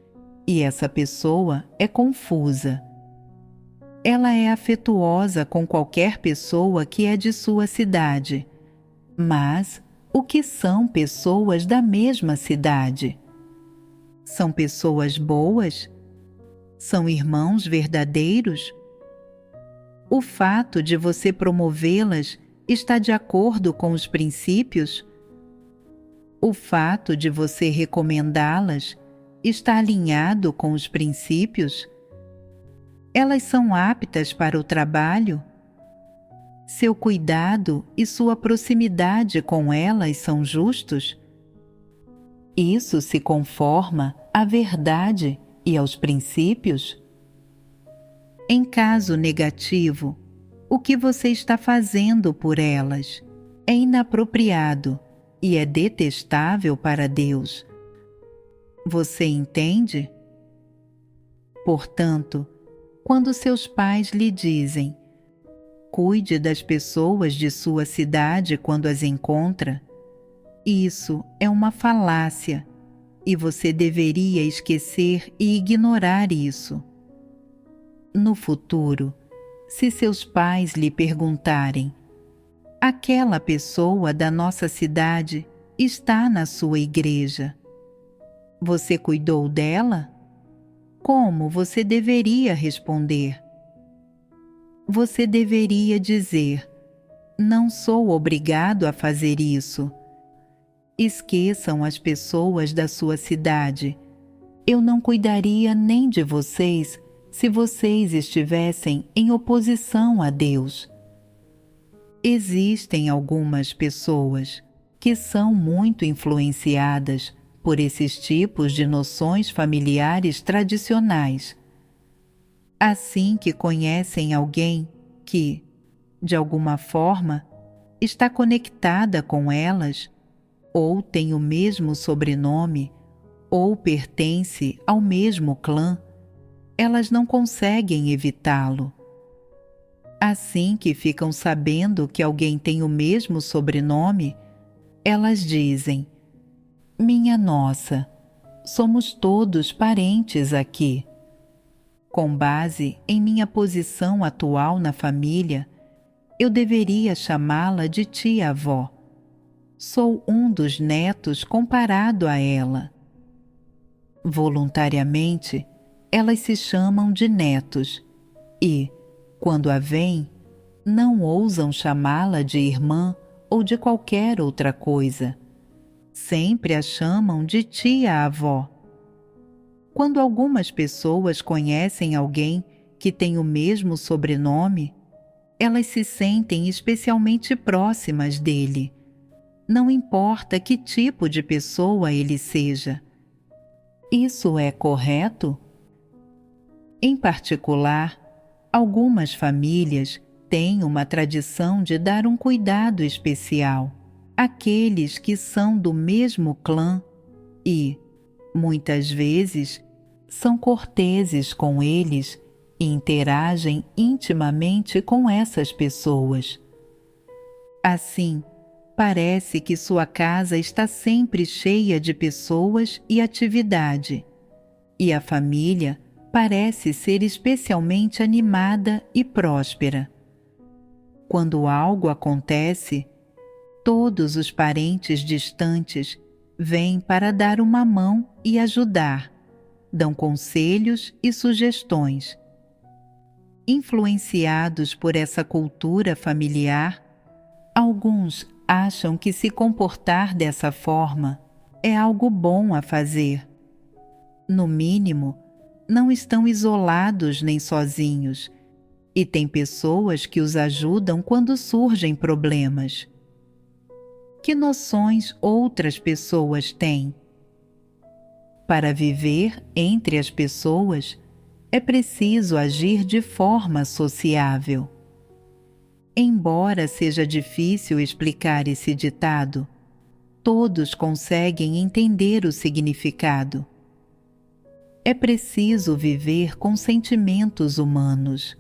e essa pessoa é confusa. Ela é afetuosa com qualquer pessoa que é de sua cidade, mas o que são pessoas da mesma cidade? São pessoas boas? São irmãos verdadeiros? O fato de você promovê-las está de acordo com os princípios? O fato de você recomendá-las está alinhado com os princípios? Elas são aptas para o trabalho? Seu cuidado e sua proximidade com elas são justos? Isso se conforma à verdade e aos princípios? Em caso negativo, o que você está fazendo por elas é inapropriado e é detestável para Deus. Você entende? Portanto, quando seus pais lhe dizem: "Cuide das pessoas de sua cidade quando as encontra", isso é uma falácia e você deveria esquecer e ignorar isso. No futuro, se seus pais lhe perguntarem: "Aquela pessoa da nossa cidade está na sua igreja. Você cuidou dela?" Como você deveria responder? Você deveria dizer: "Não sou obrigado a fazer isso. Esqueçam as pessoas da sua cidade. Eu não cuidaria nem de vocês se vocês estivessem em oposição a Deus." Existem algumas pessoas que são muito influenciadas por esses tipos de noções familiares tradicionais. Assim que conhecem alguém que, de alguma forma, está conectada com elas, ou tem o mesmo sobrenome, ou pertence ao mesmo clã, elas não conseguem evitá-lo. Assim que ficam sabendo que alguém tem o mesmo sobrenome, elas dizem: minha nossa, somos todos parentes aqui. Com base em minha posição atual na família, eu deveria chamá-la de tia-avó. Sou um dos netos comparado a ela. Voluntariamente, elas se chamam de netos e, quando a veem, não ousam chamá-la de irmã ou de qualquer outra coisa. Sempre a chamam de tia-avó. Quando algumas pessoas conhecem alguém que tem o mesmo sobrenome, elas se sentem especialmente próximas dele. Não importa que tipo de pessoa ele seja. Isso é correto? Em particular, algumas famílias têm uma tradição de dar um cuidado especial àqueles que são do mesmo clã e, muitas vezes, são corteses com eles e interagem intimamente com essas pessoas. Assim, parece que sua casa está sempre cheia de pessoas e atividade, e a família parece ser especialmente animada e próspera. Quando algo acontece, todos os parentes distantes vêm para dar uma mão e ajudar, dão conselhos e sugestões. Influenciados por essa cultura familiar, alguns acham que se comportar dessa forma é algo bom a fazer. No mínimo, não estão isolados nem sozinhos, e tem pessoas que os ajudam quando surgem problemas. Que noções outras pessoas têm? Para viver entre as pessoas, é preciso agir de forma sociável. Embora seja difícil explicar esse ditado, todos conseguem entender o significado. É preciso viver com sentimentos humanos.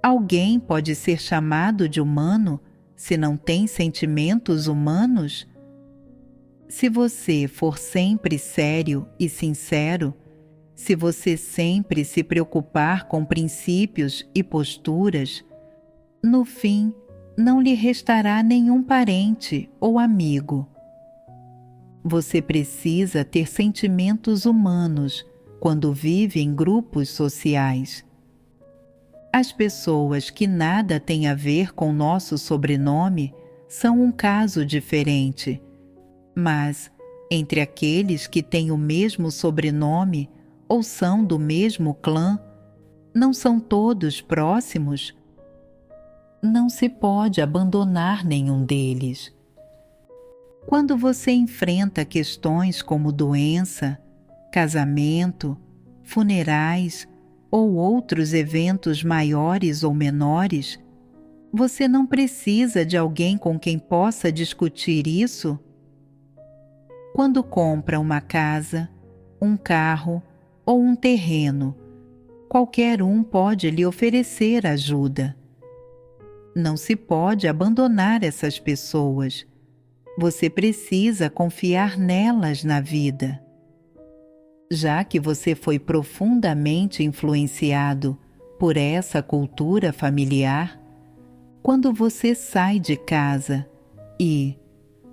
Alguém pode ser chamado de humano se não tem sentimentos humanos? Se você for sempre sério e sincero, se você sempre se preocupar com princípios e posturas, no fim, não lhe restará nenhum parente ou amigo. Você precisa ter sentimentos humanos quando vive em grupos sociais. As pessoas que nada têm a ver com nosso sobrenome são um caso diferente, mas entre aqueles que têm o mesmo sobrenome ou são do mesmo clã, não são todos próximos? Não se pode abandonar nenhum deles. Quando você enfrenta questões como doença, casamento, funerais ou outros eventos maiores ou menores, você não precisa de alguém com quem possa discutir isso? Quando compra uma casa, um carro ou um terreno, qualquer um pode lhe oferecer ajuda. Não se pode abandonar essas pessoas. Você precisa confiar nelas na vida. Já que você foi profundamente influenciado por essa cultura familiar, quando você sai de casa e,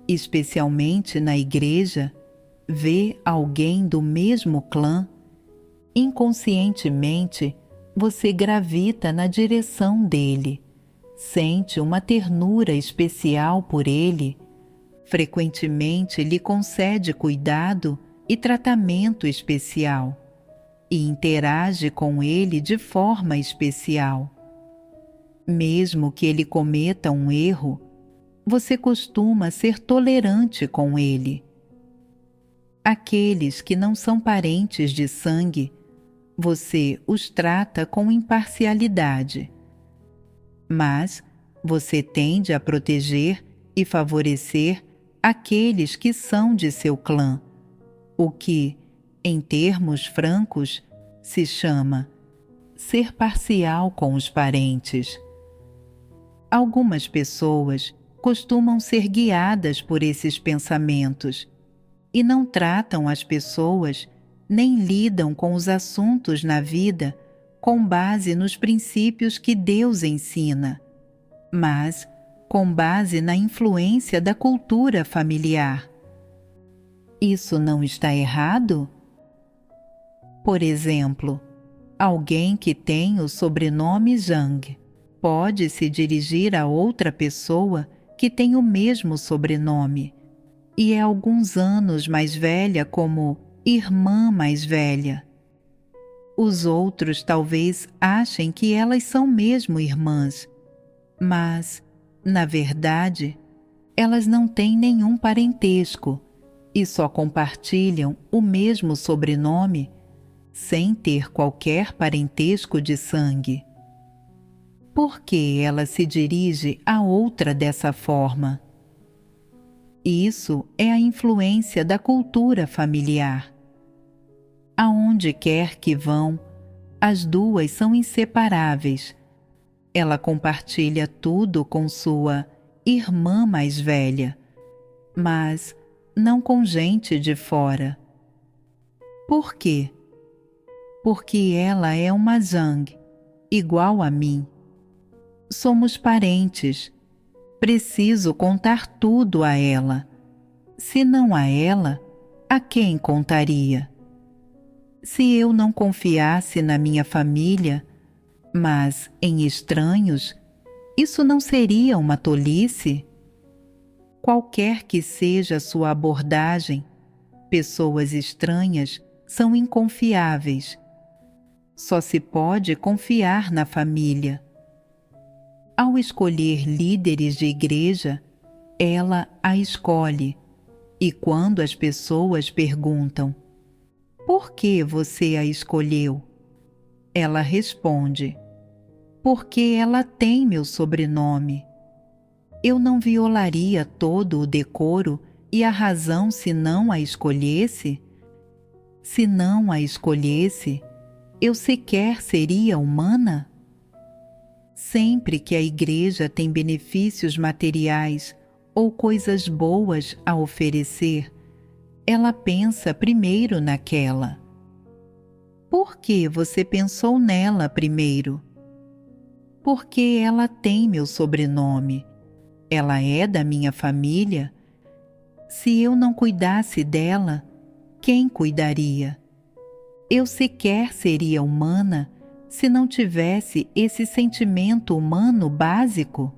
especialmente na igreja, vê alguém do mesmo clã, inconscientemente você gravita na direção dele, sente uma ternura especial por ele, frequentemente lhe concede cuidado e tratamento especial e interage com ele de forma especial. Mesmo que ele cometa um erro, você costuma ser tolerante com ele. Aqueles que não são parentes de sangue, você os trata com imparcialidade. Mas você tende a proteger e favorecer aqueles que são de seu clã, o que, em termos francos, se chama ser parcial com os parentes. Algumas pessoas costumam ser guiadas por esses pensamentos e não tratam as pessoas nem lidam com os assuntos na vida com base nos princípios que Deus ensina, mas com base na influência da cultura familiar. Isso não está errado? Por exemplo, alguém que tem o sobrenome Zhang pode se dirigir a outra pessoa que tem o mesmo sobrenome e é alguns anos mais velha como irmã mais velha. Os outros talvez achem que elas são mesmo irmãs, mas, na verdade, elas não têm nenhum parentesco e só compartilham o mesmo sobrenome sem ter qualquer parentesco de sangue. Por que ela se dirige a outra dessa forma? Isso é a influência da cultura familiar. Aonde quer que vão, as duas são inseparáveis. Ela compartilha tudo com sua irmã mais velha, mas não com gente de fora. Por quê? Porque ela é uma Zhang, igual a mim. Somos parentes. Preciso contar tudo a ela. Se não a ela, a quem contaria? Se eu não confiasse na minha família, mas em estranhos, isso não seria uma tolice? Qualquer que seja sua abordagem, pessoas estranhas são inconfiáveis. Só se pode confiar na família. Ao escolher líderes de igreja, ela a escolhe. E quando as pessoas perguntam: por que você a escolheu? Ela responde: porque ela tem meu sobrenome. Eu não violaria todo o decoro e a razão se não a escolhesse? Se não a escolhesse, eu sequer seria humana? Sempre que a igreja tem benefícios materiais ou coisas boas a oferecer, ela pensa primeiro naquela. Por que você pensou nela primeiro? Porque ela tem meu sobrenome. Ela é da minha família. Se eu não cuidasse dela, quem cuidaria? Eu sequer seria humana se não tivesse esse sentimento humano básico?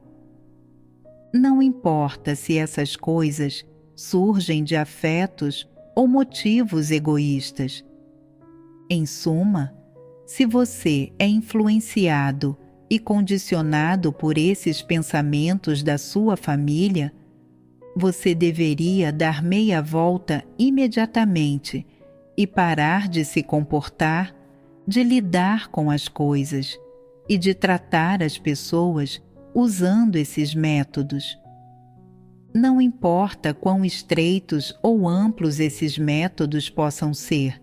Não importa se essas coisas surgem de afetos ou motivos egoístas. Em suma, se você é influenciado e condicionado por esses pensamentos da sua família, você deveria dar meia volta imediatamente e parar de se comportar, de lidar com as coisas e de tratar as pessoas usando esses métodos. Não importa quão estreitos ou amplos esses métodos possam ser,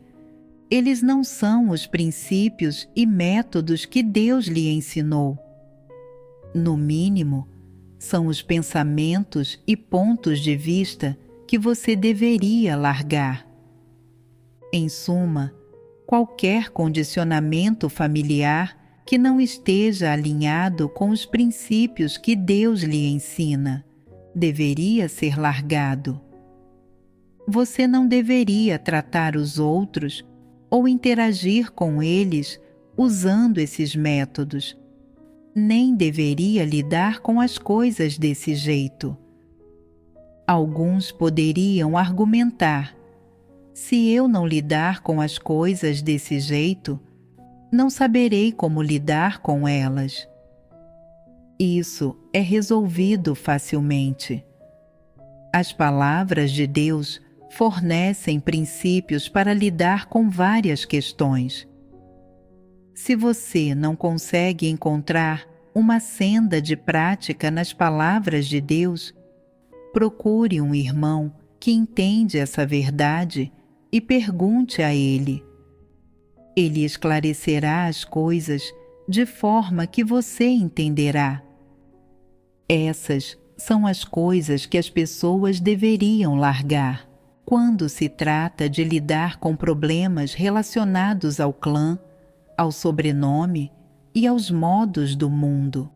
eles não são os princípios e métodos que Deus lhe ensinou. No mínimo, são os pensamentos e pontos de vista que você deveria largar. Em suma, qualquer condicionamento familiar que não esteja alinhado com os princípios que Deus lhe ensina deveria ser largado. Você não deveria tratar os outros ou interagir com eles usando esses métodos, nem deveria lidar com as coisas desse jeito. Alguns poderiam argumentar: se eu não lidar com as coisas desse jeito, não saberei como lidar com elas. Isso é resolvido facilmente. As palavras de Deus fornecem princípios para lidar com várias questões. Se você não consegue encontrar uma senda de prática nas palavras de Deus, Procure um irmão que entende essa verdade e pergunte a ele. Ele esclarecerá as coisas de forma que você entenderá. Essas são as coisas que as pessoas deveriam largar quando se trata de lidar com problemas relacionados ao clã, ao sobrenome e aos modos do mundo.